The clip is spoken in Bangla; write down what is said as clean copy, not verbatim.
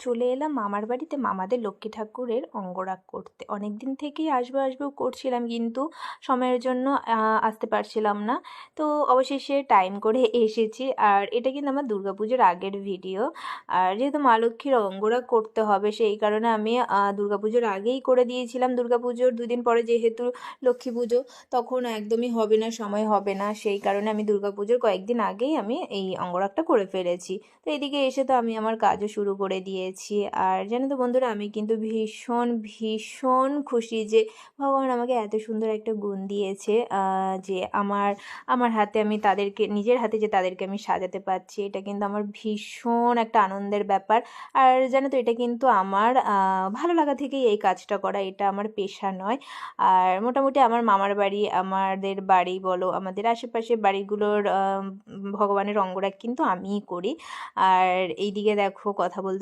চলে এলাম মামার বাড়িতে মামাদের লক্ষ্মী ঠাকুরের অঙ্গরাগ করতে। অনেক দিন থেকেই আসবো আসবো করছিলাম, কিন্তু সময়ের জন্য আসতে পারছিলাম না। তো অবশেষে টাইম করে এসেছি। আর এটা কিন্তু আমার দুর্গাপুজোর আগের ভিডিও। আর যেহেতু মা লক্ষ্মীর অঙ্গরাগ করতে হবে, সেই কারণে আমি দুর্গাপুজোর আগেই করে দিয়েছিলাম। দুর্গাপুজোর দুদিন পরে যেহেতু লক্ষ্মী পুজো, তখন একদমই হবে না, সময় হবে না, সেই কারণে আমি দুর্গাপুজোর কয়েকদিন আগেই আমি এই অঙ্গরাগটা করে ফেলেছি। তো এদিকে এসে তো আমি আমার কাজও শুরু করে দিয়েছি। আর জানো তো বন্ধুরা, আমি কিন্তু ভীষণ ভীষণ খুশি যে ভগবান আমাকে এত সুন্দর একটা গুণ দিয়েছে, যে আমার আমার হাতে আমি তাদেরকে, নিজের হাতে যে তাদেরকে আমি সাজাতে পারছি, এটা কিন্তু আমার ভীষণ একটা আনন্দের ব্যাপার। আর জানো তো, এটা কিন্তু আমার ভালো লাগা থেকেই এই কাজটা করা, এটা আমার পেশা নয়। আর মোটামুটি আমার মামার বাড়ি, আমাদের বাড়ি বলো, আমাদের আশেপাশে বাড়িগুলোর ভগবানের অঙ্গরাগ কিন্তু আমিই করি। আর এইদিকে দেখো কথা বলতে